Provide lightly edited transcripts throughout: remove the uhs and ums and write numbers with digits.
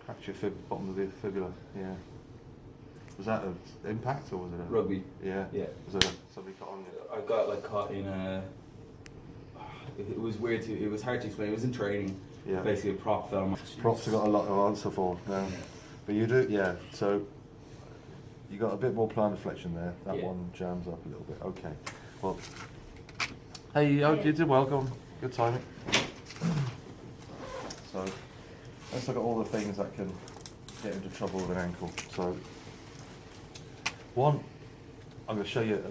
Cracked your bottom of the fibula. Yeah. Was that an impact or was it a rugby? Yeah. Yeah. Was it somebody caught on you? I got caught in a. It was weird to. It was hard to explain. It was in training. Yeah. Basically, a prop fell on my. Props have got a lot to answer for. Yeah. But you do, yeah. So you got a bit more plantar flexion there. That one jams up a little bit. Okay. Well. Hey, you did well. Go on. Good timing. So let's look at all the things that can get into trouble with an ankle. So one, I'm going to show you.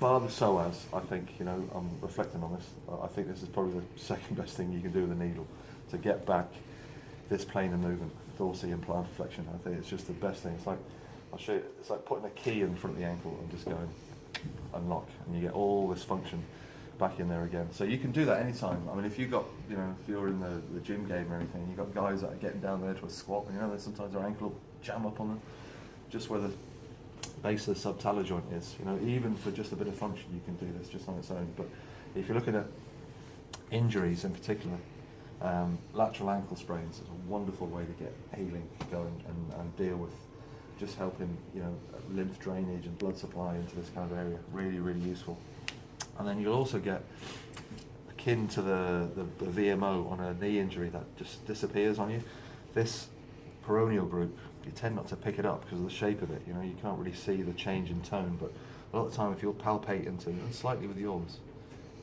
Bar the psoas, I think, I'm reflecting on this, I think this is probably the second best thing you can do with a needle to get back this plane of movement, dorsal and plantar flexion. I think it's just the best thing. It's like, I'll show you, it's like putting a key in front of the ankle and just going unlock, and you get all this function back in there again. So you can do that anytime. I mean, if you've got, if you're in the gym game or anything, you've got guys that are getting down there to a squat, and sometimes their ankle will jam up on them, just where the base of the subtalar joint is. Even for just a bit of function, you can do this just on its own. But if you're looking at injuries in particular, lateral ankle sprains is a wonderful way to get healing going and deal with just helping lymph drainage and blood supply into this kind of area. Really, really useful. And then you'll also get akin to the VMO on a knee injury that just disappears on you. This peroneal group, you tend not to pick it up because of the shape of it. You can't really see the change in tone, but a lot of the time if you'll palpate into it, and slightly with yours,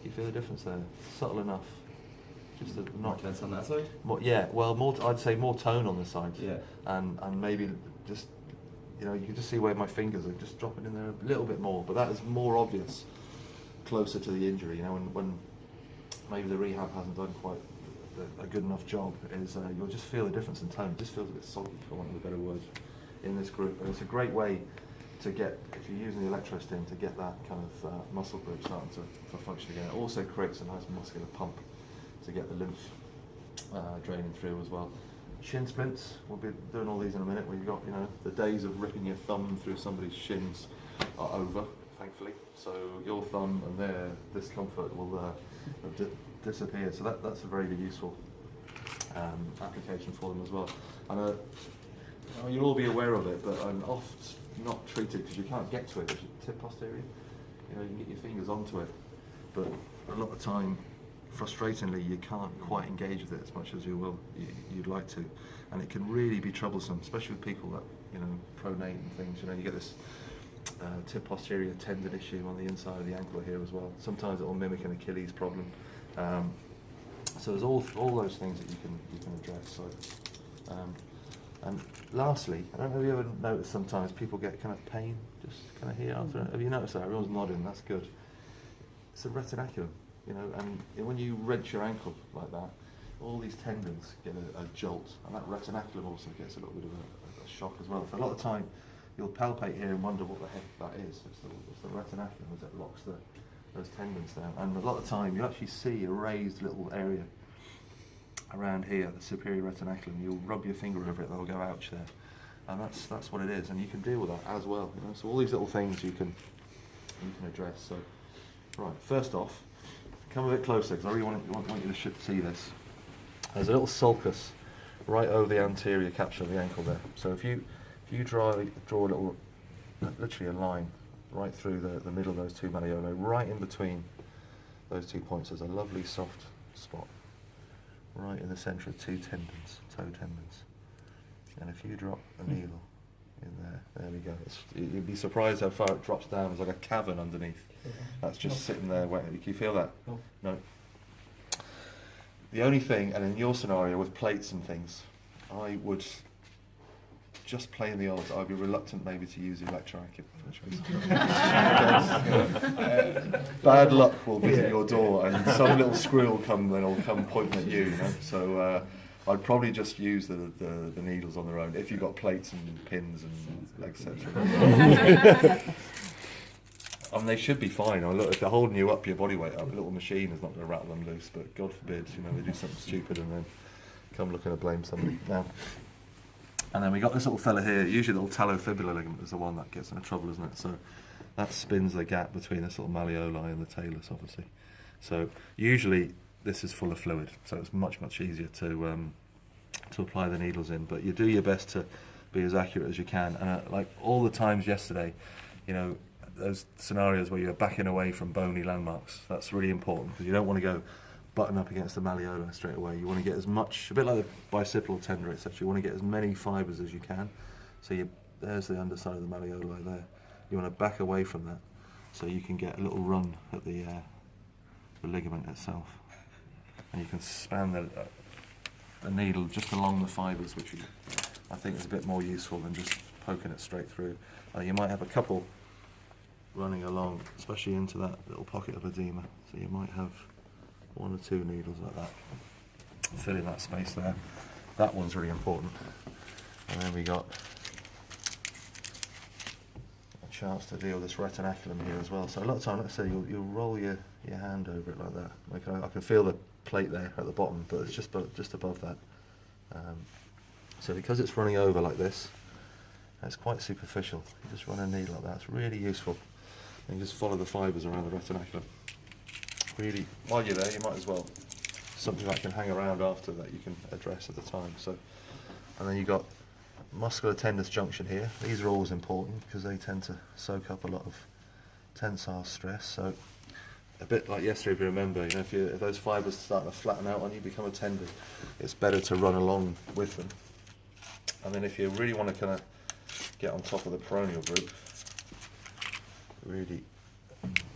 you feel the difference there. Subtle enough. Just not more tense on that side? More I'd say more tone on the side. Yeah. And maybe just, you can just see where my fingers are just dropping in there a little bit more, but that is more obvious closer to the injury, when maybe the rehab hasn't done quite a good enough job, is you'll just feel the difference in tone. It just feels a bit soggy, for want of a better word, in this group. And it's a great way to get, if you're using the electrostim, to get that kind of muscle group starting to function again. It also creates a nice muscular pump to get the lymph draining through as well. Shin splints, we'll be doing all these in a minute, where you've got, the days of ripping your thumb through somebody's shins are over, thankfully. So your thumb and their discomfort will disappear. So that's a very useful application for them as well. And you'll all be aware of it, but oft not treated because you can't get to it. If you tip posterior, you can get your fingers onto it, but a lot of time, frustratingly, you can't quite engage with it as much as you'd like to, and it can really be troublesome, especially with people that pronate and things. You get this tib posterior tendon issue on the inside of the ankle here as well. Sometimes it will mimic an Achilles problem. So there's all those things that you can address. So, and lastly, I don't know if you ever noticed sometimes people get kind of pain just kind of here after. Have you noticed that? Everyone's nodding. That's good. It's a retinaculum, and when you wrench your ankle like that, all these tendons get a jolt, and that retinaculum also gets a little bit of a shock as well. So a lot of time, you'll palpate here and wonder what the heck that is. It's the retinaculum that locks those tendons down. And a lot of time, you actually see a raised little area around here, the superior retinaculum. You'll rub your finger over it, they'll go ouch there. And that's what it is. And you can deal with that as well. So all these little things you can address. So, right, first off, come a bit closer because I really want you to see this. There's a little sulcus right over the anterior capsule of the ankle there. So if you draw a little, literally a line right through the middle of those two malleoli, right in between those 2 points, there's a lovely soft spot right in the centre of two tendons, toe tendons. And if you drop a needle in there we go. You'd be surprised how far it drops down. There's like a cavern underneath. That's just sitting there waiting. Can you feel that? No. The only thing, and in your scenario with plates and things, I would, just playing the odds, I'd be reluctant maybe to use the electroacupuncture. Bad luck will visit your door, and some little screw will come pointing at you. So I'd probably just use the needles on their own if you've got plates and pins and etc. And they should be fine. Look, if they're holding you up, your body weight up, a little machine is not going to rattle them loose. But God forbid, they do something stupid and then come looking to blame somebody. Now, and then we got this little fella here. Usually, the little talofibular ligament is the one that gets into trouble, isn't it? So that spins the gap between this little malleoli and the talus, obviously. So usually, this is full of fluid, so it's much easier to to apply the needles in, but you do your best to be as accurate as you can. And like all the times yesterday, you know, those scenarios where you're backing away from bony landmarks, that's really important, because you don't want to go button up against the malleola straight away. You want to get as much, a bit like the bicipital tender, etc. You want to get as many fibres as you can. So there's the underside of the malleoli there. You want to back away from that so you can get a little run at the ligament itself. And you can span the needle just along the fibres, which I think is a bit more useful than just poking it straight through. You might have a couple running along, especially into that little pocket of edema. So you might have 1 or 2 needles like that, fill in that space there. That one's really important. And then we got a chance to deal with this retinaculum here as well. So a lot of time, like I say, you'll roll your hand over it like that. Like I can feel the plate there at the bottom, but it's just above that. So because it's running over like this, it's quite superficial. You just run a needle like that. It's really useful. And you just follow the fibres around the retinaculum. Really, while you're there, you might as well, something that can hang around after that you can address at the time. So, and then you've got muscular tendus junction here. These are always important because they tend to soak up a lot of tensile stress. So a bit like yesterday, if you remember, you know, if those fibres start to flatten out on you, become a tendon, it's better to run along with them. And then if you really want to kind of get on top of the peroneal group, really,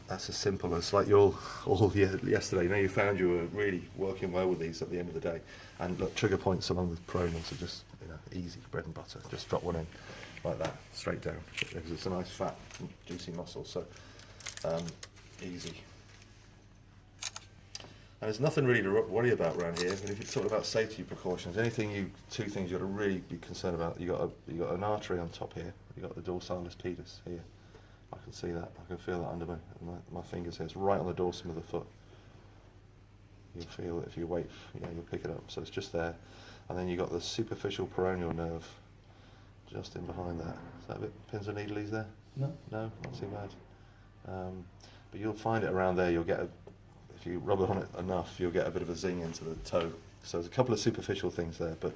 that's as simple as, like you all yesterday, you know, you found you were really working well with these at the end of the day. And look, trigger points along the peroneals are just, you know, easy, bread and butter. Just drop one in like that, straight down, because it's a nice fat, juicy muscle, so easy. And there's nothing really to worry about around here. But if it's talking about safety precautions, two things you got to really be concerned about. You got an artery on top here. You got the dorsalis pedis here. I can see that. I can feel that under my fingers here. It's right on the dorsum of the foot. You'll feel it if you wait. You'll pick it up. So it's just there. And then you got the superficial peroneal nerve just in behind that. Is that a bit pins and needles there? No. No, not too bad. But you'll find it around there. You'll get if you rub it on it enough, you'll get a bit of a zing into the toe. So there's a couple of superficial things there, but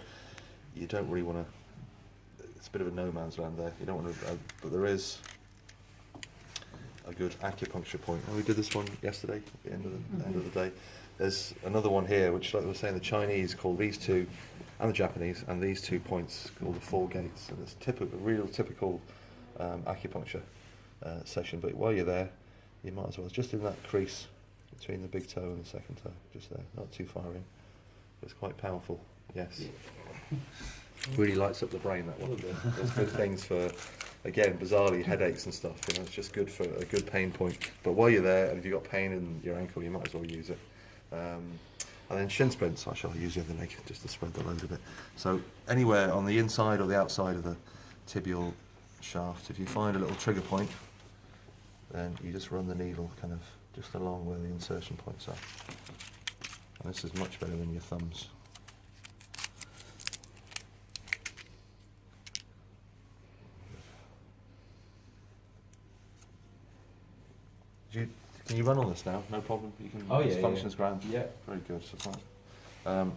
you don't really want to. It's a bit of a no man's land there. You don't want to. But there is a good acupuncture point. And we did this one yesterday at the end of the day. There's another one here, which, like I was saying, the Chinese call these two, and the Japanese, and these 2 points called the 4 gates. And it's a real typical acupuncture session. But while you're there, you might as well, just in that crease between the big toe and the second toe, just there, not too far in. It's quite powerful, yes. Really lights up the brain, that one. There's good things for, again, bizarrely, headaches and stuff. You know, it's just good for a good pain point. But while you're there, and if you've got pain in your ankle, you might as well use it. And then shin splints, I shall use the other leg just to spread the load a bit. So anywhere on the inside or the outside of the tibial shaft, if you find a little trigger point, then you just run the needle kind of just along where the insertion points are. And this is much better than your thumbs. Can you run on this now? No problem. You can. Oh, this yeah, functions grand. Yeah. Very good. So fine.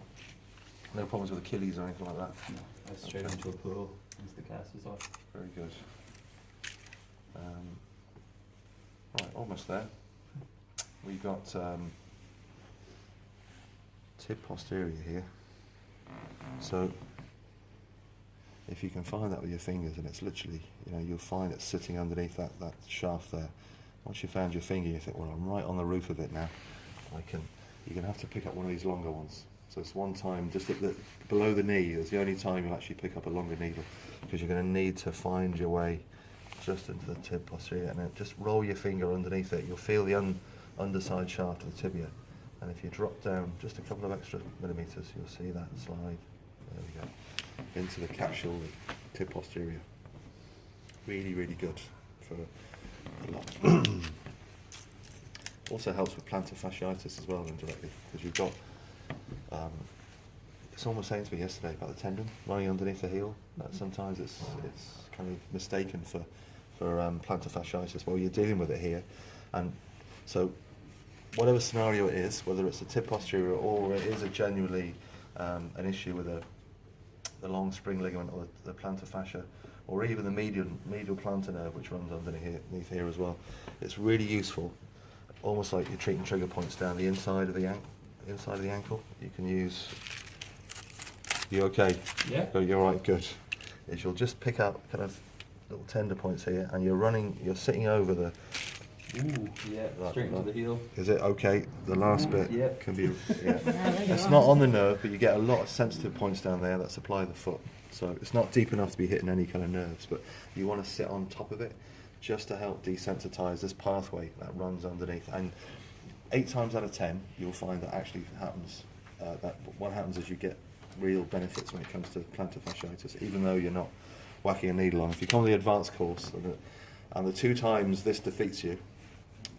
No problems with Achilles or anything like that. No, that's straight into a pool. Once the cast is off. Very good. Right, almost there. We've got tib posterior here. So if you can find that with your fingers, and it's literally, you'll find it sitting underneath that shaft there. Once you found your finger, you think, well, I'm right on the roof of it now. You're going to have to pick up one of these longer ones. So it's one time, just below the knee is the only time you'll actually pick up a longer needle, because you're going to need to find your way just into the tib posterior, and then just roll your finger underneath it. You'll feel the underside shaft of the tibia, and if you drop down just a couple of extra millimeters, you'll see that slide. There we go, into the capsule, the tib posterior. Really, really good for a lot. Also helps with plantar fasciitis as well indirectly, because you've got. Someone was saying to me yesterday about the tendon running underneath the heel. Sometimes it's kind of mistaken for plantar fasciitis. Well, you're dealing with it here, and so whatever scenario it is, whether it's a tib posterior or it is a genuinely an issue with the long spring ligament or the plantar fascia, or even the medial plantar nerve, which runs underneath here as well. It's really useful, almost like you're treating trigger points down the inside of the ankle. You can use. You okay? Yeah. Oh, you're all right. Good. Is you'll just pick up kind of little tender points here, and you're sitting over the. Ooh, yeah, straight into the heel. Is it okay? The last bit Yeah. can be. Yeah. It's not on the nerve, but you get a lot of sensitive points down there that supply the foot. So it's not deep enough to be hitting any kind of nerves, but you want to sit on top of it just to help desensitize this pathway that runs underneath. And 8 times out of 10, you'll find that actually happens. That what happens is you get real benefits when it comes to plantar fasciitis, even though you're not whacking a needle on. If you come to the advanced course, and the 2 times this defeats you,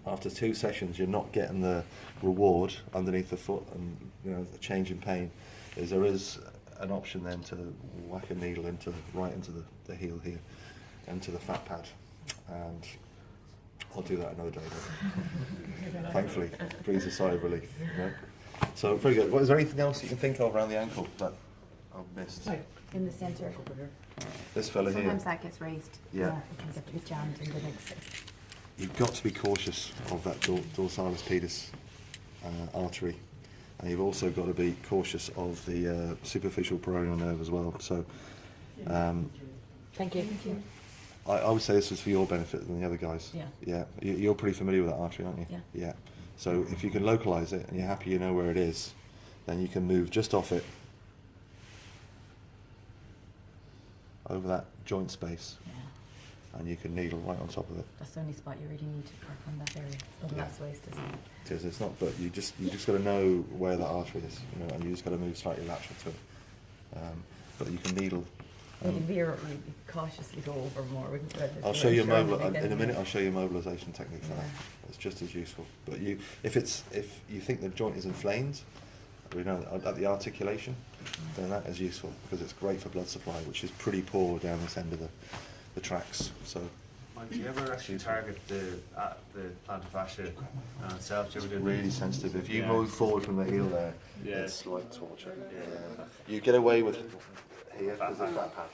after 2 sessions, you're not getting the reward underneath the foot, and the change in pain. There is an option then to whack a needle right into the heel here, into the fat pad, and I'll do that another day. Thankfully, breathes a sigh of relief. So very good. Is there anything else you can think of around the ankle that I've missed? In the centre. This fella here. Sometimes that gets raised. Yeah. It can get a bit jammed in the next. You've got to be cautious of that dorsalis pedis artery, and you've also got to be cautious of the superficial peroneal nerve as well. So, Thank you. I would say this was for your benefit than the other guys. Yeah. Yeah. You're pretty familiar with that artery, aren't you? Yeah. Yeah. So if you can localise it and you're happy you know where it is, then you can move just off it over that joint space. Yeah. And you can needle right on top of it. That's the only spot you really need to work on that area. Oh, Yeah. that's waste, isn't it? It is. It's not. But you just got to know where that artery is, and you just got to move slightly lateral to it. But you can needle. Maybe veer, maybe cautiously go over more. We can spread this I'll show you around in a minute. I'll show you a mobilisation technique for that. It's just as useful. But if you think the joint is inflamed, at the articulation, then that is useful because it's great for blood supply, which is pretty poor down this end of the tracks. So. Mike, do you ever actually target the plantar fascia itself? Do you ever do Really sensitive. If you Yeah. move forward from the heel there, Yeah. it's like torture. Yeah. You get away with here because of that pad.